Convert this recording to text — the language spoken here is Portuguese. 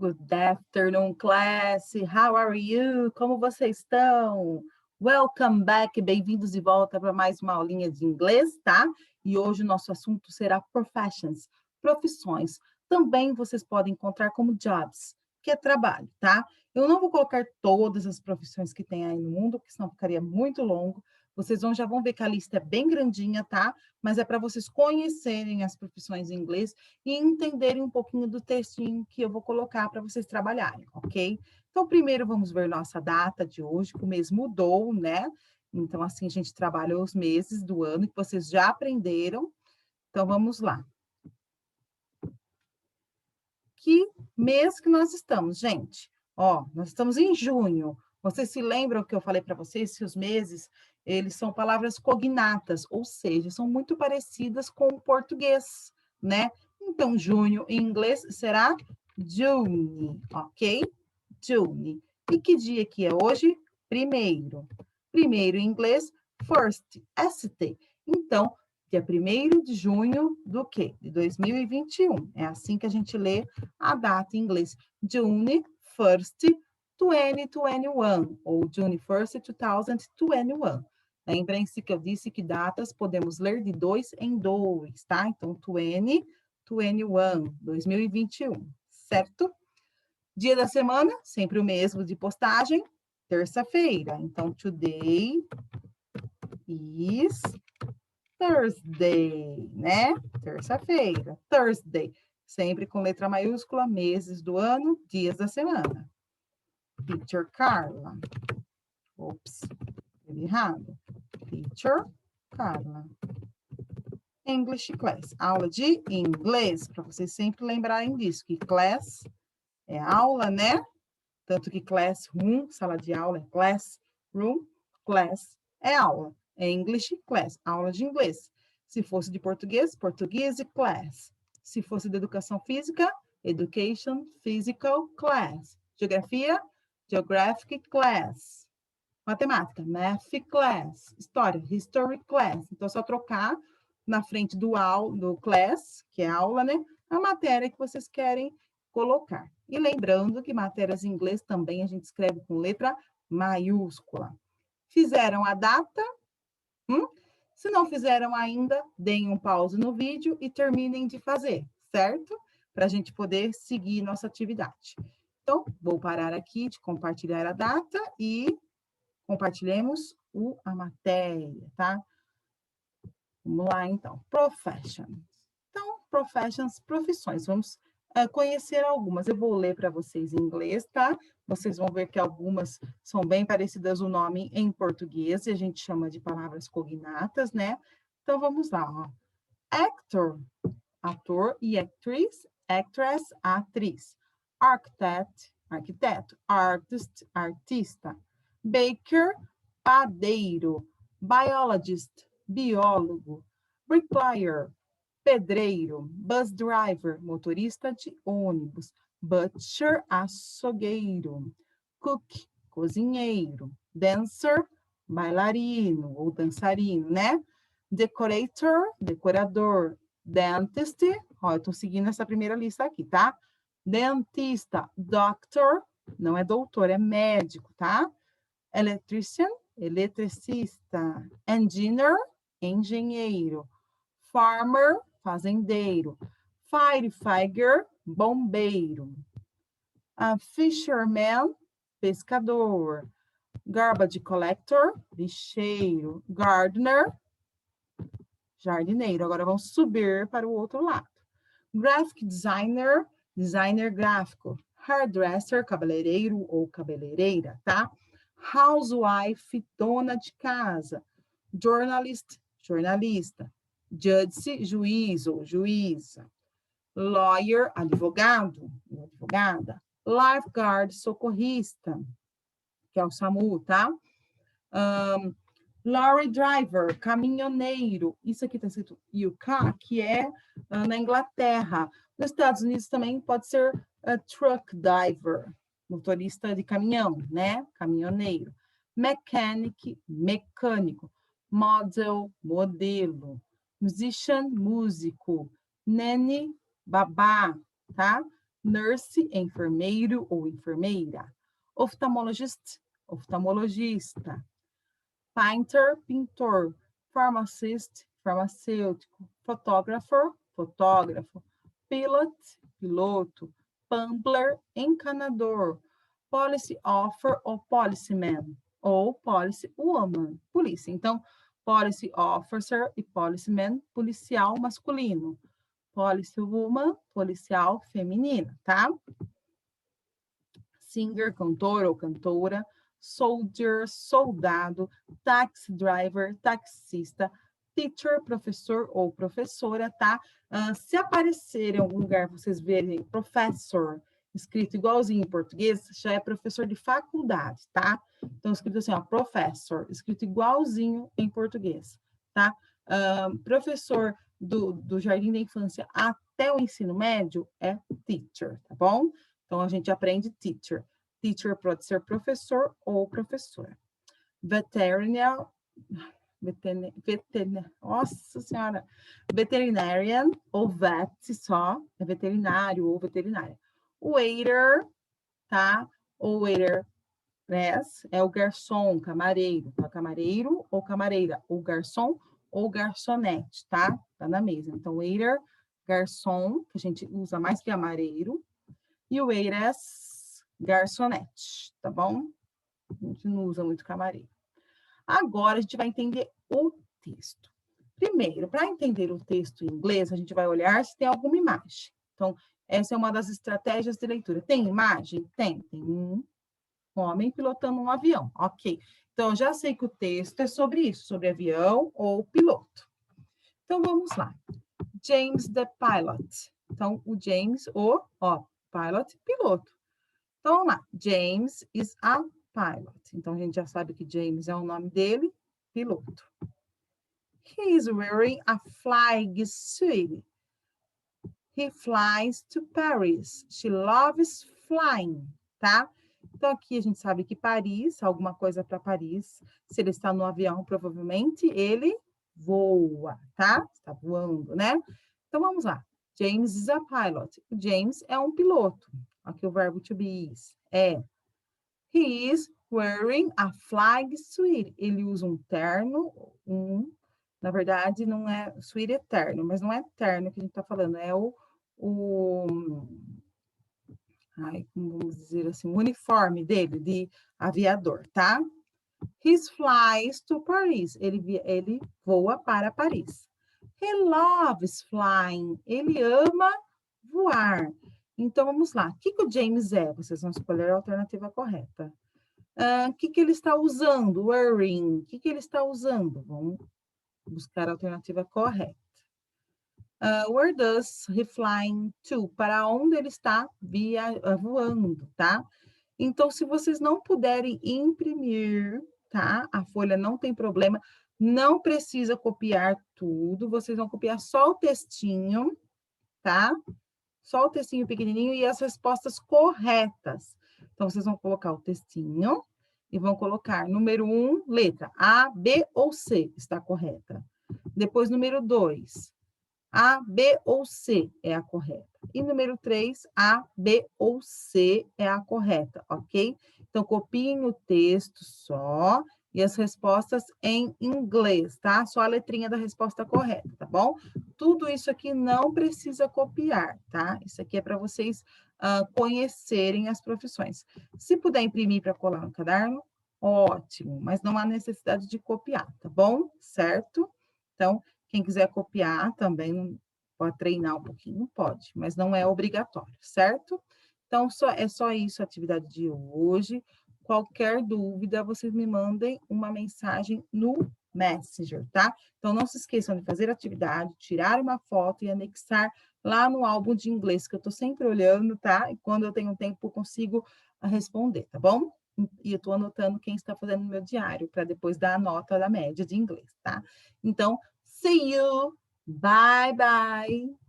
Good afternoon, class. How are you? Como vocês estão? Welcome back. Bem-vindos de volta para mais uma aulinha de inglês, tá? E hoje o nosso assunto será professions, profissões. Também vocês podem encontrar como jobs, que é trabalho, tá? Eu não vou colocar todas as profissões que tem aí no mundo, porque senão ficaria muito longo. Vocês já vão ver que a lista é bem grandinha, tá? Mas é para vocês conhecerem as profissões em inglês e entenderem um pouquinho do textinho que eu vou colocar para vocês trabalharem, ok? Então, primeiro vamos ver nossa data de hoje, que o mês mudou, né? Então, assim, a gente trabalha os meses do ano que vocês já aprenderam. Então, vamos lá. Que mês que nós estamos, gente? Ó, nós estamos em junho. Vocês se lembram que eu falei para vocês que os meses, eles são palavras cognatas, ou seja, são muito parecidas com o português, né? Então, junho em inglês será June, ok? June. E que dia que é hoje? Primeiro. Primeiro em inglês, first, ST. Então, dia 1º de junho do quê? De 2021. É assim que a gente lê a data em inglês. June 1st, 2021. Ou June 1st, 2021. Lembrem-se que eu disse que datas podemos ler de 2 em 2, tá? Então, 2021, 2021, certo? Dia da semana, sempre o mesmo de postagem, terça-feira. Então, today is Thursday, né? Terça-feira, Thursday. Sempre com letra maiúscula, meses do ano, dias da semana. Teacher Carla. Ops, escrevi errado. Teacher Carla. English class. Aula de inglês, para vocês sempre lembrarem disso, que class é aula, né? Tanto que classroom, sala de aula, é classroom, class é aula. É English class, aula de inglês. Se fosse de português, português e class. Se fosse de educação física, education physical class. Geografia, geographic class. Matemática, math class. História, history class. Então, é só trocar na frente do class, que é aula, né? A matéria que vocês querem colocar. E lembrando que matérias em inglês também a gente escreve com letra maiúscula. Fizeram a data? Se não fizeram ainda, deem um pause no vídeo e terminem de fazer, certo? Para a gente poder seguir nossa atividade. Então, vou parar aqui de compartilhar a data e compartilhemos a matéria, tá? Vamos lá, então. Professions. Então, professions, profissões. Vamos conhecer algumas. Eu vou ler para vocês em inglês, tá? Vocês vão ver que algumas são bem parecidas o nome em português, e a gente chama de palavras cognatas, né? Então, vamos lá, ó. Actor, ator, e actriz, actress, atriz. Architect, arquiteto. Artist, artista. Baker, padeiro. Biologist, biólogo. Bricklayer, pedreiro. Bus driver, motorista de ônibus. Butcher, açougueiro. Cook, cozinheiro. Dancer, bailarino ou dançarino, né? Decorator, decorador. Dentist, ó, eu tô seguindo essa primeira lista aqui, tá? Dentista, doctor, não é doutor, é médico, tá? Electrician, eletricista. Engineer, engenheiro. Farmer, fazendeiro. Firefighter, bombeiro. Fisherman, pescador. Garbage collector, lixeiro. Gardener, jardineiro. Agora vamos subir para o outro lado. Graphic designer, designer gráfico. Hairdresser, cabeleireiro ou cabeleireira, tá? Housewife, dona de casa. Journalist, jornalista. Judge, juiz ou juíza. Lawyer, advogado ou advogada. Lifeguard, socorrista, que é o SAMU, tá? Lorry driver, caminhoneiro. Isso aqui está escrito UK, que é na Inglaterra. Nos Estados Unidos também pode ser truck driver, motorista de caminhão, né? Caminhoneiro. Mechanic, mecânico. Model, modelo. Musician, músico. Nanny, babá, tá? Nurse, enfermeiro ou enfermeira. Oftalmologist, oftalmologista. Painter, pintor. Pharmacist, farmacêutico. Photographer, fotógrafo. Pilot, piloto. Pumbler, encanador. Policy officer ou policeman. Ou policy woman, polícia. Então, policy officer e policeman, policial masculino. Policy woman, policial feminina, tá? Singer, cantor ou cantora. Soldier, soldado. Taxi driver, taxista. Teacher, professor ou professora, tá? Se aparecer em algum lugar, vocês verem professor escrito igualzinho em português, já é professor de faculdade, tá? Então, escrito assim, ó, professor, escrito igualzinho em português, tá? Professor do jardim da infância até o ensino médio é teacher, tá bom? Então, a gente aprende teacher. Teacher pode ser professor ou professora. Veterinarian, nossa senhora, veterinarian ou vet só, é veterinário ou veterinária. Waiter, tá? Ou waiter, yes, é o garçom, camareiro, tá? Camareiro ou camareira, ou garçom ou garçonete, tá? Tá na mesa. Então, waiter, garçom, que a gente usa mais que camareiro, e o waitress, garçonete, tá bom? A gente não usa muito camareiro. Agora, a gente vai entender o texto. Primeiro, para entender o texto em inglês, a gente vai olhar se tem alguma imagem. Então, essa é uma das estratégias de leitura. Tem imagem? Tem. Tem um homem pilotando um avião. Ok. Então, eu já sei que o texto é sobre isso, sobre avião ou piloto. Então, vamos lá. James, the pilot. Então, o James, pilot, piloto. Então, vamos lá. James is a pilot. Então, a gente já sabe que James é o nome dele, piloto. He is wearing a flying suit. He flies to Paris. She loves flying, tá? Então, aqui a gente sabe que Paris, alguma coisa para Paris. Se ele está no avião, provavelmente ele voa, tá? Está voando, né? Então, vamos lá. James is a pilot. O James é um piloto. Aqui o verbo to be is. He is wearing a flag suit. Ele usa um terno, na verdade, não é suíte é terno, mas não é terno que a gente está falando, é como vamos dizer assim, o uniforme dele, de aviador, tá? He flies to Paris. Ele voa para Paris. He loves flying. Ele ama voar. Então, vamos lá. O que o James é? Vocês vão escolher a alternativa correta. O que ele está usando? Wearing. O que ele está usando? Vamos buscar a alternativa correta. Where does he flying to? Para onde ele está voando, tá? Então, se vocês não puderem imprimir, tá? A folha não tem problema. Não precisa copiar tudo. Vocês vão copiar só o textinho, tá? Só o textinho pequenininho e as respostas corretas. Então, vocês vão colocar o textinho e vão colocar número 1, letra A, B ou C está correta. Depois, número 2, A, B ou C é a correta. E número 3, A, B ou C é a correta, ok? Então, copiem o texto só e as respostas em inglês, tá? Só a letrinha da resposta correta, tá bom? Tudo isso aqui não precisa copiar, tá? Isso aqui é para vocês conhecerem as profissões. Se puder imprimir para colar no caderno, ótimo, mas não há necessidade de copiar, tá bom? Certo? Então, quem quiser copiar também pode treinar um pouquinho, pode, mas não é obrigatório, certo? Então, é só isso a atividade de hoje. Qualquer dúvida, vocês me mandem uma mensagem no Messenger, tá? Então, não se esqueçam de fazer a atividade, tirar uma foto e anexar lá no álbum de inglês, que eu estou sempre olhando, tá? E quando eu tenho tempo, eu consigo responder, tá bom? E eu estou anotando quem está fazendo no meu diário, para depois dar a nota da média de inglês, tá? Então, see you! Bye, bye!